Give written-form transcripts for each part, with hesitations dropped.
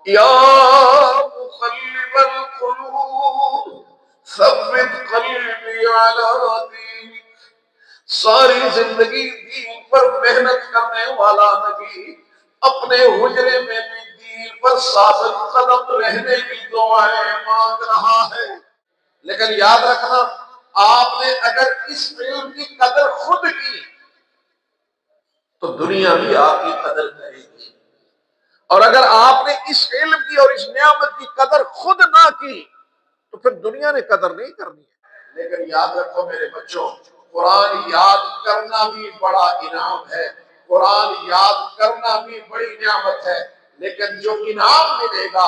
یا مقلب القلوب ثبت قلبی علی دینک۔ ساری زندگی دین پر محنت کرنے والا نبی اپنے حجرے میں بھی دین پر ثابت قدم رہنے کی دعائیں مانگ رہا ہے۔ لیکن یاد رکھنا، آپ نے اگر اس علم کی قدر خود کی تو دنیا بھی آپ کی قدر کرے گی، اور اگر آپ نے اس علم کی اور اس نعمت کی قدر خود نہ کی تو پھر دنیا نے قدر نہیں کرنی ہے۔ لیکن یاد رکھو میرے بچوں، قرآن یاد کرنا بھی بڑا انعام ہے، قرآن یاد کرنا بھی بڑی نعمت ہے، لیکن جو انعام ملے گا،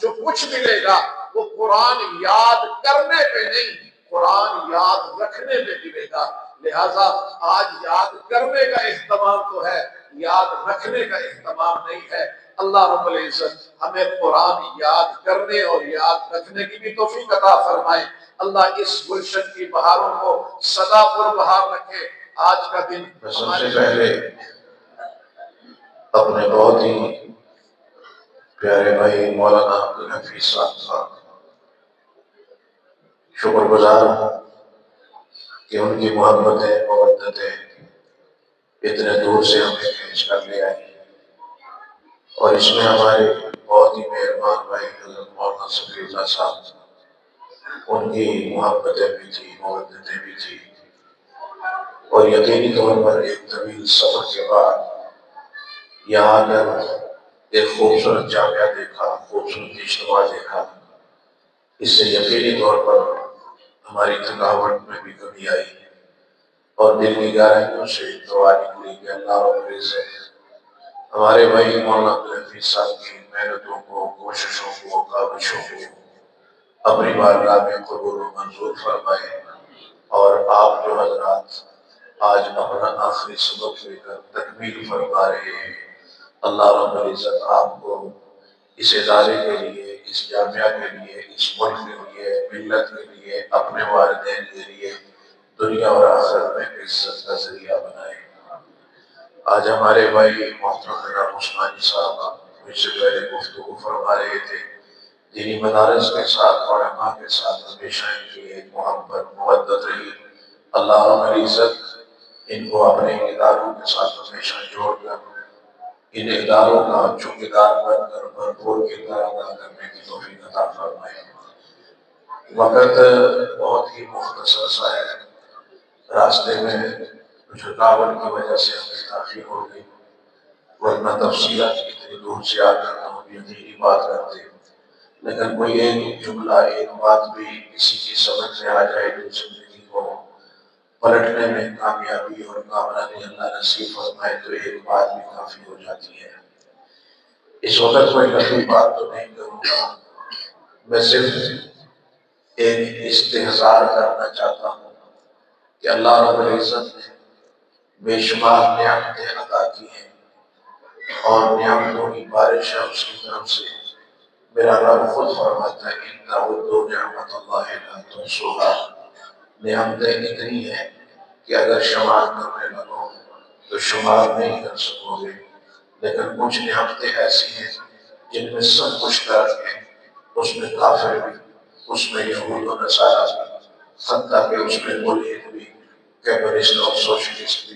جو کچھ ملے گا، وہ قرآن یاد کرنے پہ نہیں، قرآن یاد رکھنے پہ ملے گا۔ لہذا آج یاد کرنے کا اہتمام تو ہے، یاد رکھنے کا اہتمام نہیں ہے۔ اللہ رب العزت ہمیں قرآن یاد کرنے اور یاد رکھنے کی بھی توفیق عطا فرمائے۔ اللہ اس گلشن کی بہاروں کو سدا پر بہار رکھے۔ آج کا دن سب سے پہلے اپنے بہت ہی پیارے بھائی مولانا عبدالحفیظ صاحب شکر گزار ہوں کہ ان کی محبتیں مودتیں اتنے دور سے ہمیں کھینچ کر لے آئی، اور اس میں ہمارے بہت ہی مہربان بھائی حضرت مولانا صفی اللہ صاحب، ان کی محبتیں بھی تھی، مودتیں بھی تھی، اور یقینی طور پر ایک طویل سفر کے بعد یہاں کر ایک خوبصورت جامعہ دیکھا، خوبصورت اجتماع دیکھا، اس سے یقینی طور پر ہماری تھکاوٹ میں بھی کمی آئی، اور دل کی گہرائیوں سے دعا نکلی کہ اللہ رب العزت ہمارے بھائی مولانا عبدالحفیظ صاحب کی محنتوں کو، کوششوں کو، کاوشوں کو اپنی بارگاہ میں قبول و منظور فرمائے، اور آپ جو حضرات آج اپنا آخری سبق لے کر تکمیل فرما رہے ہیں، اللہ رب العزت آپ کو اس ادارے کے لیے، اس جامعہ کے لیے، اس ملک کے لیے، ملت کے لیے، اپنے والدین کے لیے دنیا اور آخرت میں عزت کا ذریعہ بنائے۔ آج ہمارے بھائی محترم جناب عثمانی صاحب مجھ سے پہلے گفتگو فرما رہے تھے، دینی مدارس کے ساتھ، علماء کے ساتھ ہمیشہ ان کی ایک محبت مودت رہی۔ اللہ رب العزت ان کو اپنے اداروں کے ساتھ ہمیشہ جوڑ کر ان اداروں کا چوکیدار بن کر بھرپور کردار ادا کرنے کی توفیق عطا فرمائے۔ وقت بہت ہی مختصر سا ہے، راستے میں کچھ رکاوٹ کی وجہ سے ہمیں تاخیر ہو گئی، ورنہ تفصیلات اتنی دور سے آ کر ہم یقینی بات کرتے، لیکن کوئی ایک جملہ، ایک بات بھی کسی کی سمجھ میں آ جائے تو زندگی کو پلٹنے میں کامیابی اور کامرانی اللہ نصیب فرمائے تو ایک بات بھی کافی ہو جاتی ہے۔ اس وقت کوئی لمبی بات تو نہیں کروں گا، میں صرف ایک استحضار کرنا چاہتا ہوں کہ اللہ رب العزت نے بے شمار نعمتیں عطا کی ہیں، اور نعمتوں کی بارش ہے اس کی طرف سے۔ میرا رب خود فرماتا ہے ان تعدوا نعمت اللہ لا تحصوها، نعمتیں اتنی ہیں کہ اگر شمار کرنے لگو تو شمار نہیں کر سکو گے، لیکن کچھ نعمتیں ایسی ہیں جن میں سب کچھ کر کے، اس میں کافر بھی، اس میں یہود و نصارہ بھی، حتیٰ کہ اس میں ملحد بھی، کیپٹلسٹ اور سوشلسٹ بھی،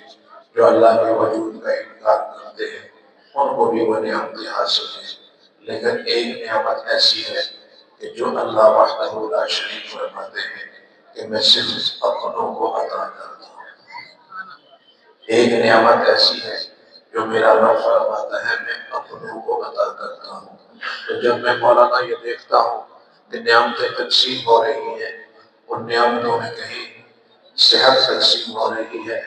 جو اللہ کے وجود کا انکار کرتے ہیں، ان کو بھی وہ نعمتیں حاصل ہیں۔ لیکن ایک نعمت ایسی ہے کہ جو اللہ وحدہ لا شریک فرماتے ہیں کہ میں صرف اپنوں کو عطا کرتا ہوں۔ ایک نعمت ایسی ہے جو میرا رب فرماتا ہے میں اپنوں کو عطا کرتا ہوں۔ تو جب میں مولانا یہ دیکھتا ہوں کہ نعمتیں تقسیم ہو رہی ہیں، ان نعمتوں میں کہیں صحت تقسیم ہو رہی ہے،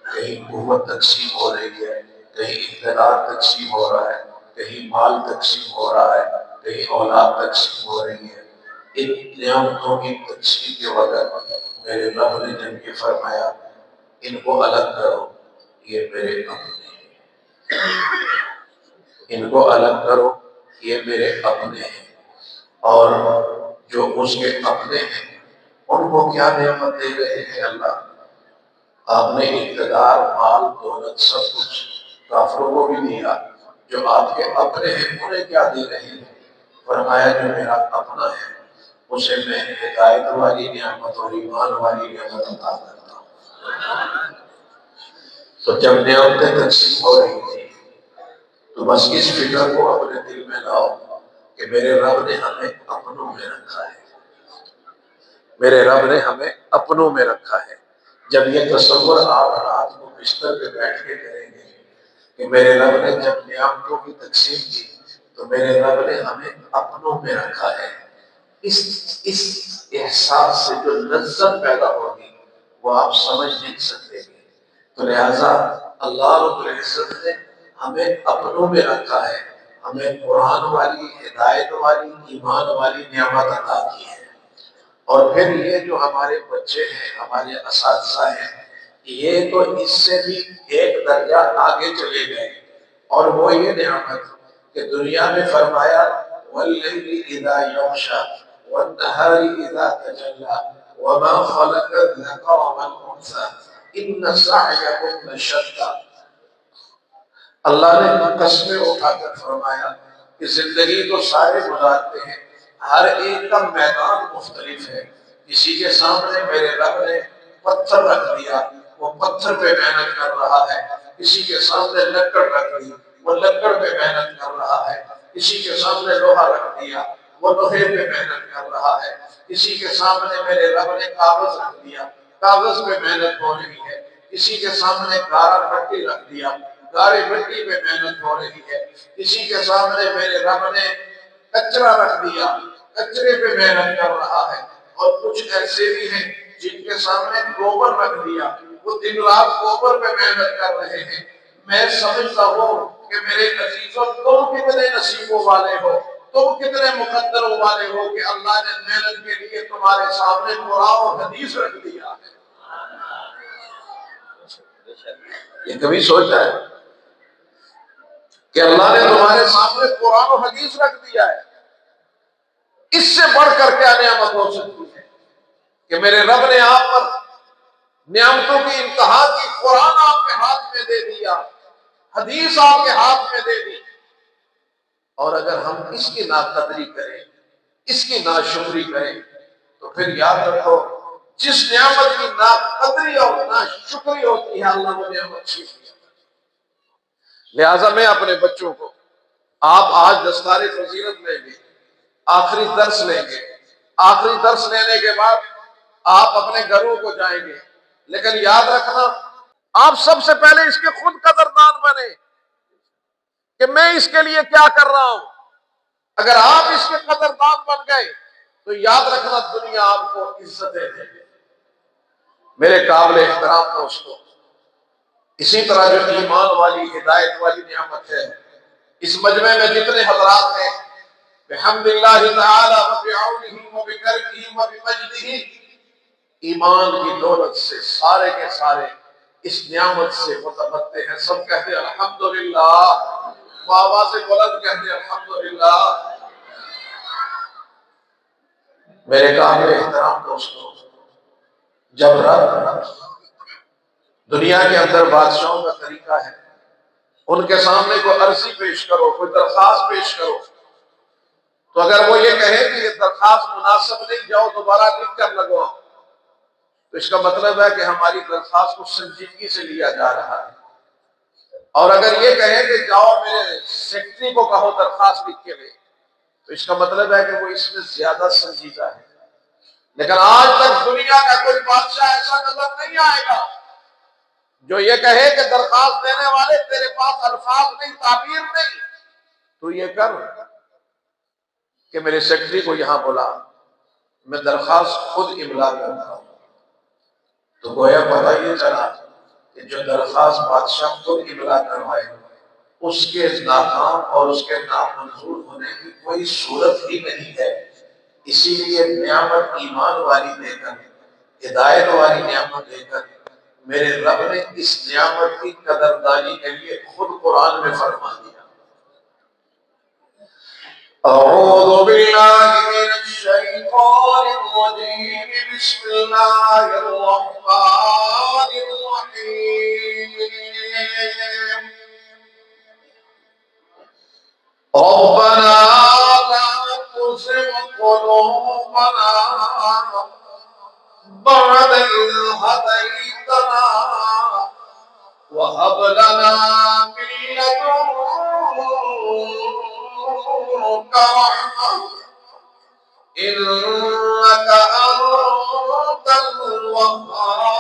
کہیں قوت تقسیم ہو رہی ہے، کہیں اقتدار تقسیم ہو رہا ہے، کہیں مال تقسیم ہو رہا ہے، کہیں اولاد تقسیم ہو رہی ہے، ان نعمتوں کی تقسیم کے وقت میرے رب نے جب یہ فرمایا ان کو الگ کرو، یہ میرے اپنے ہیں، ان کو الگ کرو، یہ میرے اپنے ہیں، اور جو اس کے اپنے ہیں ان کو کیا نعمت دے رہے ہیں اللہ؟ آپ نے اقتدار، مال، دولت، سب کچھ کافروں کو بھی دیا، جو آپ کے اپنے ہیں انہیں کیا دے رہے ہیں؟ فرمایا جو میرا اپنا ہے اسے میں ہدایت والی نعمت اور ایمان والی نعمت عطا کرتا ہوں۔ تو جب نعمتیں تقسیم ہو رہی تھی تو بس اس فکر کو اپنے دل میں لاؤ کہ میرے رب نے ہمیں اپنوں میں رکھا ہے، میرے رب نے ہمیں اپنوں میں رکھا ہے۔ جب یہ تصور آپ رات کو بستر پہ بیٹھ کے کریں گے کہ میرے رب نے جب نعمتوں کی تقسیم کی تو میرے رب نے ہمیں اپنوں میں رکھا ہے، اس احساس سے جو لذت پیدا ہوگی وہ آپ سمجھ نہیں سکتے گے۔ تو لہٰذا اللہ رب العزت نے ہمیں اپنوں میں رکھا ہے، ہمیں قرآن والی، ہدایت والی، ایمان والی نعمت عطا کی ہے۔ اور پھر یہ جو ہمارے بچے ہیں، ہمارے اساتذہ ہیں، یہ تو اس سے بھی ایک درجہ آگے چلے گئے، اور وہ یہ نعمت کہ دنیا میں فرمایا وَاللَّيْلِ إِذَا يَغْشَى وَالنَّهَارِ إِذَا تَجَلَّى وَمَا خَلَقَ الذَّكَرَ وَالْأُنثَى إِنَّ سَعْيَكُمْ لَشَتَّى۔ اللہ نے قسمیں اٹھا کر فرمایا کہ زندگی تو سارے گزارتے ہیں، ہر ایک کا میدان مختلف ہے۔ کسی کے سامنے میرے رب نے پتھر رکھ دیا، وہ پتھر پہ محنت کر رہا ہے۔ کسی کے سامنے لکڑ رکھ دی، وہ لکڑ پہ محنت کر رہا ہے۔ کسی کے سامنے لوہا رکھ دیا، وہ لوہے پہ محنت کر رہا ہے۔ کسی کے سامنے میرے رب نے کاغذ رکھ دیا، کاغذ پہ محنت ہو رہی ہے۔ کسی کے سامنے گارا مٹی رکھ دیا، گارے مٹی پہ محنت ہو رہی ہے۔ کسی کے سامنے میرے رب نے کچرا رکھ دیا، کچرے پہ محنت کر رہا ہے۔ اور کچھ ایسے بھی ہیں جن کے سامنے گوبر رکھ دیا، وہ دن رات گوبر پہ محنت کر رہے ہیں۔ میں سمجھتا ہوں کہ میرے عزیزوں تم کتنے نصیبوں والے ہو، تم کتنے مقدروں والے ہو کہ اللہ نے محنت کے لیے تمہارے سامنے قرآن اور حدیث رکھ دیا ہے۔ یہ کبھی سوچا ہے کہ اللہ نے تمہارے سامنے قرآن و حدیث رکھ دیا ہے؟ اس سے بڑھ کر کیا نعمت ہو سکتی ہے کہ میرے رب نے آپ پر نعمتوں کی انتہا کی، قرآن آپ کے ہاتھ میں دے دیا، حدیث آپ کے ہاتھ میں دے دی۔ اور اگر ہم اس کی ناقدری کریں، اس کی ناشکری کریں، تو پھر یاد رکھو جس نعمت کی ناقدری اور ناشکری ہوتی ہے اللہ وہ نعمت چھین لیا۔ لہٰذا میں اپنے بچوں کو، آپ آج دستار فضیلت لیں گے، آخری درس لیں گے، آخری درس لینے کے بعد آپ اپنے گھروں کو جائیں گے، لیکن یاد رکھنا آپ سب سے پہلے اس کے خود قدردان بنے کہ میں اس کے لیے کیا کر رہا ہوں۔ اگر آپ اس کے قدردان بن گئے تو یاد رکھنا دنیا آپ کو عزتیں دے گی۔ میرے قابل احترام دوستو، اسی طرح جو ایمان والی، ہدایت والی نعمت ہے، اس مجمع میں جتنے حضرات ہیں بحمد اللہ تعالی وبعونہ وبکرمہ وبمجدہ، ایمان کی دولت سے سارے کے سارے اس نعمت سے متمتع ہیں۔ سب کہتے ہیں الحمدللہ، آواز سے بلند کہتے ہیں الحمدللہ۔ میرے قابل احترام دوستو، جب رب دنیا کے اندر بادشاہوں کا طریقہ ہے، ان کے سامنے کوئی عرضی پیش کرو، کوئی درخواست پیش کرو، تو اگر وہ یہ کہے کہ یہ درخواست مناسب نہیں، جاؤ دوبارہ لکھ کر لگواؤ، تو اس کا مطلب ہے کہ ہماری درخواست کو سنجیدگی سے لیا جا رہا ہے۔ اور اگر یہ کہے کہ جاؤ میرے سیکرٹری کو کہو درخواست لکھ کے لے، تو اس کا مطلب ہے کہ وہ اس میں زیادہ سنجیدہ ہے۔ لیکن آج تک دنیا کا کوئی بادشاہ ایسا نظر نہیں آئے گا جو یہ کہے کہ درخواست دینے والے تیرے پاس الفاظ نہیں، تعبیر نہیں، تو یہ کر کہ میرے سیکرٹری کو یہاں بلا، میں درخواست خود املا کرتا ہوں۔ تو گویا پتہ یہ چلا کہ جو درخواست بادشاہ خود املا کروائے اس کے ناکام اور اس کے نامنظور ہونے کی کوئی صورت ہی نہیں ہے۔ اسی لیے نعمت ایمان والی دے کر، ہدایت والی نعمت دے کر میرے رب نے اس نعمت کی قدردانی کے لیے خود قرآن میں فرما دیا۔ اعوذ باللہ من الشیطان الرجیم، بسم اللہ الرحمن الرحیم۔ ربنا لا تزغ قلوبنا بعد إذ هديتنا وهب لنا من لدنك رحمة إنك أنت الوهاب.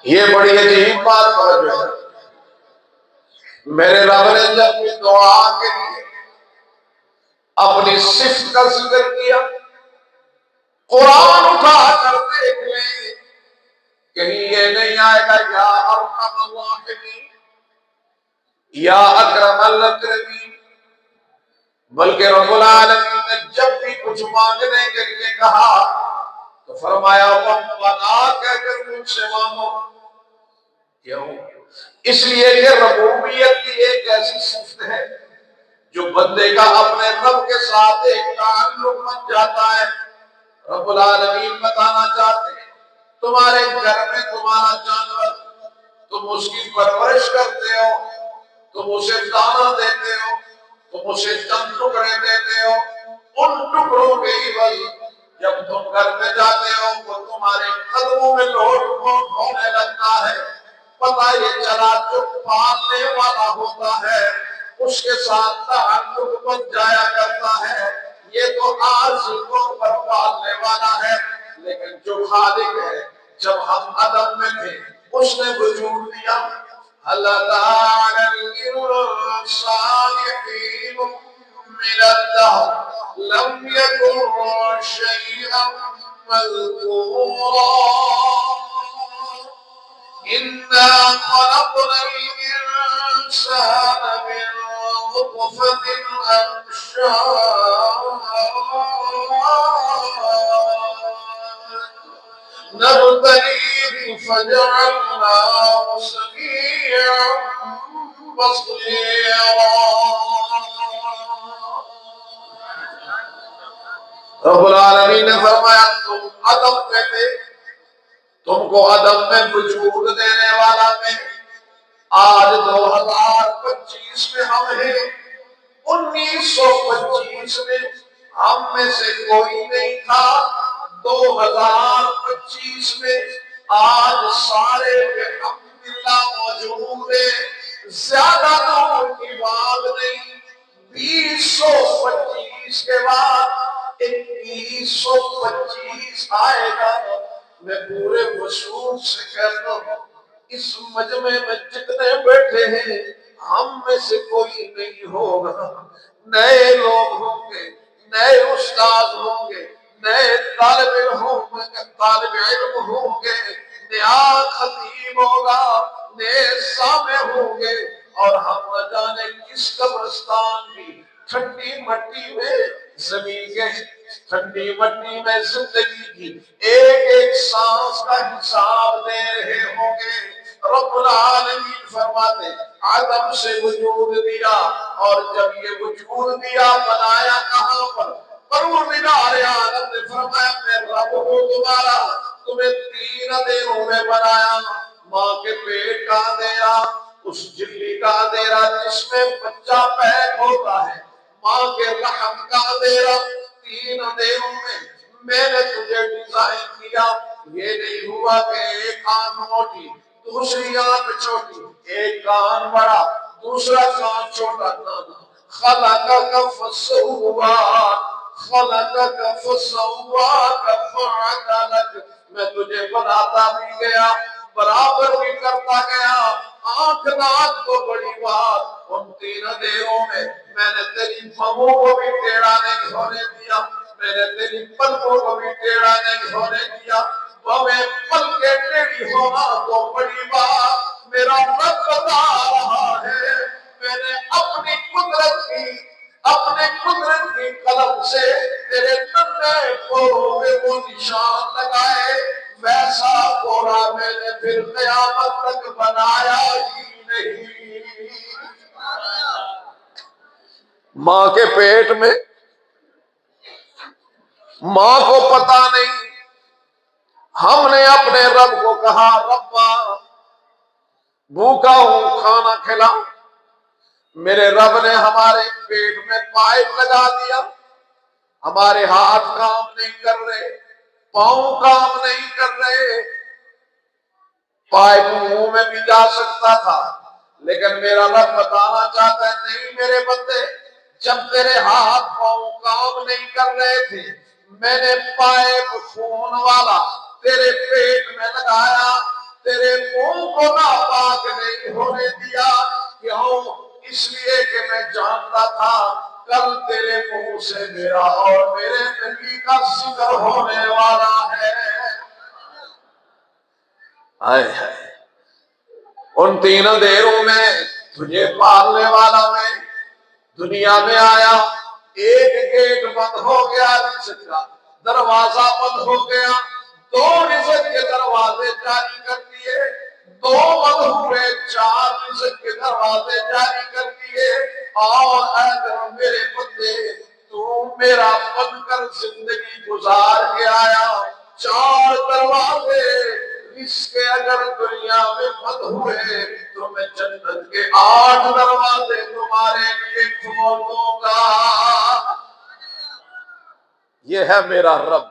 یہ بڑی عجیب بات توجہ ہے. میرے رب نے جب بھی دعا کے لیے اپنی صفت کا ذکر کیا، قرآن اٹھا کر دیکھ لیں، کہیں یہ نہیں آئے گا یا ارحم الراحمین یا اکرم الاکرمین، بلکہ رب العالمین نے جب بھی کچھ مانگنے کے لیے کہا تو فرمایا ربنا کہہ کر مجھ سے مانگو. کیوں؟ اس لیے کہ ربوبیت کی ایک ایسی صفت ہے جو بندے کا اپنے رب کے ساتھ ایک تعلق بن جاتا ہے. رب العالمین بتانا چاہتے ہیں تمہارے گھر میں تمہارا جانور، تم اس کی پرورش کرتے ہو، تم اسے دانا دیتے ہو، تم اسے چند ٹکڑے دیتے ہو، ان ٹکڑوں کے عوض جب تم گھر میں جاتے ہو وہ تمہارے قدموں میں لوٹ پوٹ ہونے لگتا ہے. پتہ یہ چلا جو پالنے والا ہوتا ہے اس کے ساتھ تعلق بن جایا کرتا ہے. یہ تو عارضوں پر پالنے والا ہے، لیکن جو خالق ہے جب ہم عدم میں تھے اس نے وجود دیا. اللہ تعالی الانسان حين من الدهر لم يكن شيئا مذكورا إنا خلقنا الإنسان من نطفة أمشاج نبتليه فجعلناه سميعا بصيرا. رب العالمین نے فرمایا تم عدم میں تھے، تم کو عدم میں وجود دینے والا میں آج 2025 میں ہم ہیں. 1925 میں ہم میں سے کوئی نہیں تھا. 2025 میں آج سارے الحمدللہ موجود ہیں. زیادہ دور کی بات نہیں، 2025 کے بعد 2125 آئے گا. میں پورے وصول سے کہتا ہوں اس مجمع میں جتنے بیٹھے ہیں ہم میں سے کوئی نہیں ہوگا. نئے لوگ ہوں گے، نئے استاد ہوں گے، نئے طالب علم ہوں گے، نیا خطیب ہوگا، نئے سامع ہوں گے، اور ہم نہ جانے کس قبرستان کی ٹھنڈی مٹی میں زمین کے ٹھنڈی مٹی میں زندگی کی ایک ایک سانس کا حساب دے رہے ہوں گے. رب العالمین فرماتے آدم سے وجود دیا، اور جب یہ وجود دیا بنایا کہاں پر؟ پروردگار عالم نے فرمایا میں رب ہوں تمہارا، تمہیں 3 اندھیروں میں بنایا. ماں کے پیٹ کا اندھیرا، اس جھلی کا اندھیرا جس میں بچہ پیدا ہوتا ہے، ماں کے رحم کا اندھیرا. 3 اندھیروں میں میں نے تجھے ڈیزائن کیا. یہ نہیں ہوا کہ ایک آنکھ موٹی دوسری آنکھ چھوٹی، ایک کان بڑا دوسرا کان چھوٹا. نہ خلقک فسواک، خلقک فسواک فعدلک. میں تجھے بناتا بھی گیا، برابر بھی کرتا گیا. آنکھ ناک تو بڑی بات، ان 3 اندھیروں میں میں نے تیری بہوں کو بھی ٹیڑھا نہیں ہونے دیا، میں نے تیری پلکوں کو بھی ٹیڑھا نہیں ہونے دیا. ہمیں پل کے ٹیڑھی ہونا تو بڑی بات. میرا رب بتا رہا ہے میں نے اپنی قدرت کی قلم سے تیرے ننھے پوروں میں وہ نشان لگائے، ویسا پورا میں نے پھر قیامت تک بنایا ہی نہیں. ماں کے پیٹ میں ماں کو پتا نہیں ہم نے اپنے رب کو کہا ربا بھوکا ہوں کھانا کھلا، میرے رب نے ہمارے پیٹ میں پائپ لگا دیا، ہمارے ہاتھ کام نہیں کر رہے، پاؤں کام نہیں کر رہے، پائپ منہ میں بھی جا سکتا تھا، لیکن میرا رب بتانا چاہتا ہے نہیں میرے بندے، جب تیرے ہاتھ پاؤں کام نہیں کر رہے تھے میں نے پائپ خون والا تیرے پیٹ میں لگایا، تیرے منہ کو ناپاک نہیں ہونے دیا، کیوں؟ اس لیے کہ میں جانتا تھا کل تیرے منہ سے میرا اور میرے نبی کا ذکر ہونے والا ہے۔ آئے ہائے، ان تین اندھیروں میں تجھے پالنے والا میں دنیا میں آیا، ایک گیٹ بند ہو گیا، رزق کا دروازہ بند ہو گیا، دو رزق کے دروازے جاری کر دیے، دو بند ہوئے، چار رزق کے دروازے جاری کر دیے، اور اگر میرے بندے تو میرا بن کر زندگی گزار کے آیا، چار دروازے اس کے اگر دنیا میں بند ہوئے تو میں جنت کے 8 دروازے تمہارے لیے کھول دوں گا۔ یہ ہے میرا رب۔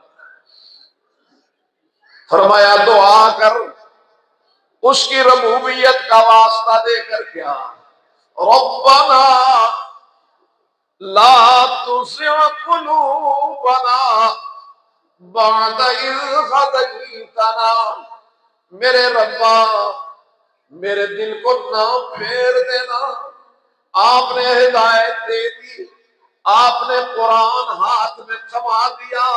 فرمایا دعا کر، اس کی ربوبیت کا واسطہ دے کر کیا، ربنا لا تزغ قلوبنا بعد اذ ہدیتنا، میرے ربا میرے دل کو نہ پھیر دینا، آپ نے ہدایت دے دی، آپ نے قرآن ہاتھ میں تھما دیا،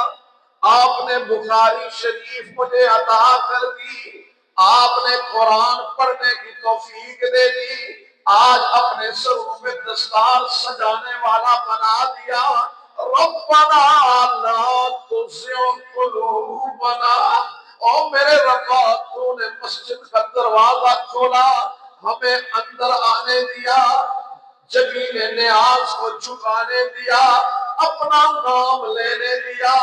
آپ نے بخاری شریف مجھے عطا کر دی، آپ نے قرآن پڑھنے کی توفیق دے دی، آج اپنے سروں میں دستار سجانے والا بنا دیا، ربنا لا تزغ قلوبنا، او میرے ربا تو نے مسجد کا دروازہ کھولا، ہمیں اندر آنے دیا، جبین نیاز کو چکانے دیا، اپنا نام لینے دیا،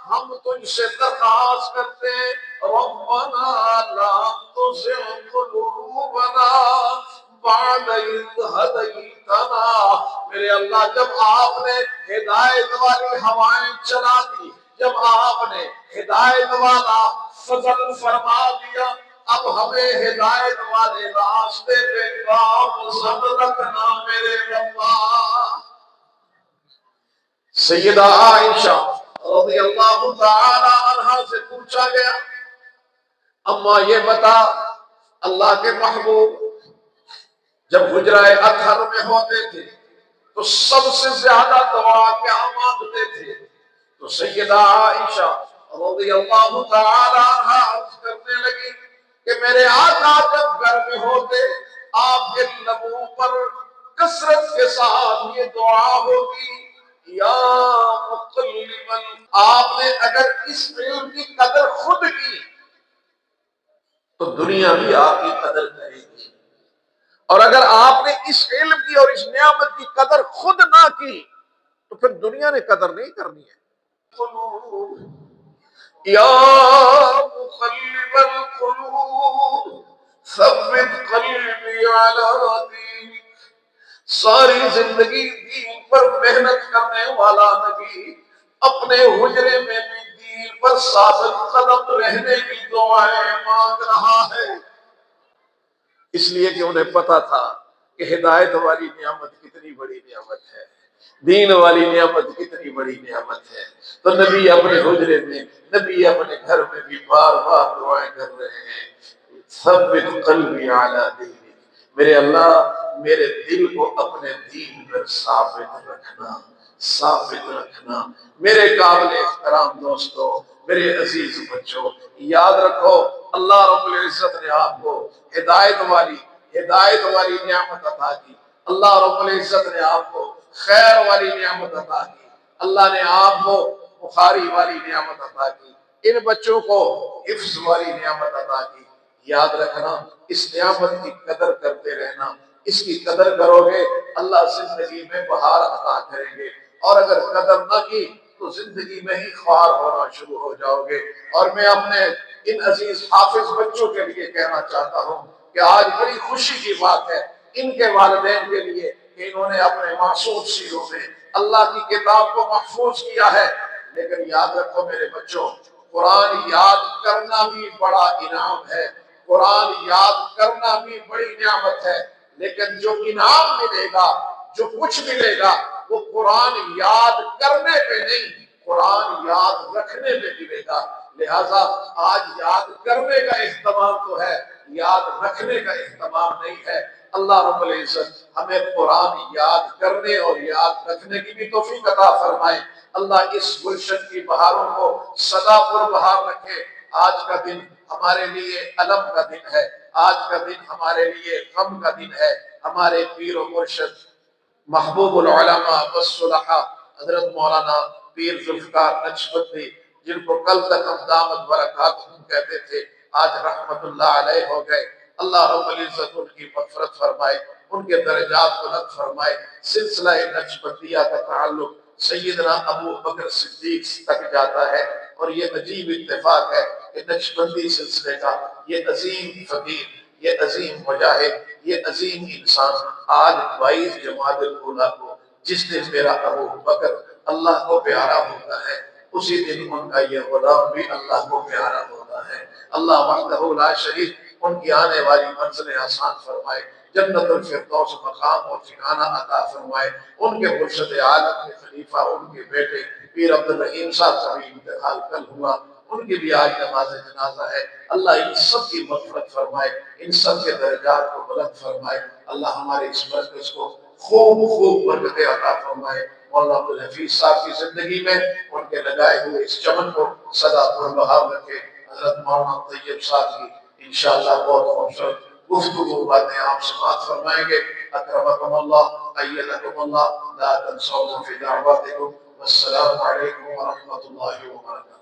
ہم تجھ سے درخواست کرتے ہیں ربنا لا تزغ قلوبنا بعد اذ ہدیتنا، میرے اللہ جب آپ نے ہدایت والی ہوائیں چلا دی، جب آپ نے ہدایت والا فضل فرما دیا، اب ہمیں ہدایت والے راستے پہ گامزن رکھنا میرے ربا۔ سیدہ عائشہ رضی اللہ تعالی عنہا سے پوچھا گیا، اماں یہ بتا اللہ کے محبوب جب حجرہ اطہر میں ہوتے تھے تو سب سے زیادہ دعا کیا مانگتے تھے؟ تو سیدہ عائشہ رضی اللہ تعالی عنہا عرض کرنے لگی کہ میرے آقا جب گھر میں ہوتے آپ کے لبوں پر کثرت کے ساتھ یہ دعا ہوگی، یا مقلب، آپ نے اگر اس علم کی قدر خود کی تو دنیا بھی آپ کی قدر کرے گی، اور اگر آپ نے اس علم کی اور اس نعمت کی قدر خود نہ کی تو پھر دنیا نے قدر نہیں کرنی ہے۔ یا مقلب القلوب ثبت قلبی علی دینک، ساری زندگی دین پر محنت کرنے والا نبی اپنے حجرے میں بھی دین پر ثابت قدم رہنے کی دعائیں مانگ رہا ہے، اس لیے کہ انہیں پتا تھا کہ ہدایت والی نعمت کتنی بڑی نعمت ہے، دین والی نعمت کتنی بڑی نعمت ہے۔ تو نبی اپنے حجرے میں، نبی اپنے گھر میں بھی بار بار دعائیں کر رہے ہیں، ثبت قلبی علی دینک، میرے اللہ میرے دل کو اپنے دین پر ثابت رکھنا، ثابت رکھنا۔ میرے قابل احترام دوستو، میرے عزیز بچوں، یاد رکھو اللہ رب العزت نے آپ کو ہدایت والی نعمت عطا کی، اللہ رب العزت نے آپ کو خیر والی نعمت عطا کی، اللہ نے آپ کو بخاری والی نعمت عطا کی، ان بچوں کو حفظ والی نعمت عطا کی۔ یاد رکھنا اس نعمت کی قدر کرتے رہنا، اس کی قدر کرو گے اللہ زندگی میں بہار عطا کریں گے، اور اگر قدر نہ کی تو زندگی میں ہی خوار ہونا شروع ہو جاؤ گے۔ اور میں اپنے ان عزیز حافظ بچوں کے لیے کہنا چاہتا ہوں کہ آج بڑی خوشی کی بات ہے ان کے والدین کے لیے کہ انہوں نے اپنے معصوم سینوں میں اللہ کی کتاب کو محفوظ کیا ہے۔ لیکن یاد رکھو میرے بچوں، قرآن یاد کرنا بھی بڑا انعام ہے، قرآن یاد کرنا بھی بڑی نعمت ہے، لیکن جو انعام ملے گا، جو کچھ ملے گا، وہ قرآن یاد کرنے پہ نہیں، قرآن یاد رکھنے پہ ملے گا۔ لہذا آج یاد کرنے کا اہتمام تو ہے، یاد رکھنے کا اہتمام نہیں ہے۔ اللہ رب العزت ہمیں قرآن یاد کرنے اور یاد رکھنے کی بھی توفیق عطا فرمائے۔ اللہ اس گلشن کی بہاروں کو سدا پر بہار رکھے۔ آج کا دن ہمارے لیے علم کا دن ہے، آج کا دن ہمارے لیے غم کا دن ہے۔ ہمارے پیر و مرشد محبوب العلماء والصلحاء حضرت مولانا پیر ذوالفقار نقشبندی، جن کو کل تک ہم دامت برکاتہم کہتے تھے، آج رحمت اللہ علیہ ہو گئے۔ اللہ رب العزت ان کی مغفرت فرمائے، ان کے درجات بلند فرمائے۔ سلسلہ نقشبندیہ کا تعلق سیدنا ابو بکر صدیق تک جاتا ہے، اور یہ عجیب اتفاق ہے کہ نقشبندی سلسلے کا یہ عظیم فقیر، یہ عظیم مجاہد، یہ عظیم انسان آج 22 جمادی الاولیٰ کو، جس دن میرا ابو بکر اللہ کو پیارا ہوتا ہے، اسی دن ان کا یہ غلام بھی اللہ کو پیارا ہوتا ہے۔ اللہ وحدہ لا شریک ان کی آنے والی منزلیں آسان فرمائے، جنت الفردوس مقام اور ٹھکانہ عطا فرمائے۔ ان کے مرشد عالم کے خلیفہ، ان کے بیٹے پیر عبدالرحیم صاحب کا بھی انتقال کل ہوا، ان کی بھی آج نماز جنازہ ہے۔ اللہ ان سب کی مغفرت فرمائے، ان سب کے درجات کو بلند فرمائے۔ اللہ ہمارے اس مرکز کو خوب برکتیں عطا فرمائے۔ مولانا عبدالحفیظ صاحب کی زندگی میں ان کے لگائے ہوئے اس چمن کو سدا پربہار رکھے۔ حضرت مولانا طیب صاحب کی انشاءاللہ بہت خوبصورت گفتگو باتیں آپ سماعت فرمائیں گے۔ اکرمکم اللہ، ایدکم اللہ، لا تنسونا فی دعواتکم، والسلام علیکم ورحمۃ اللہ وبرکاتہ۔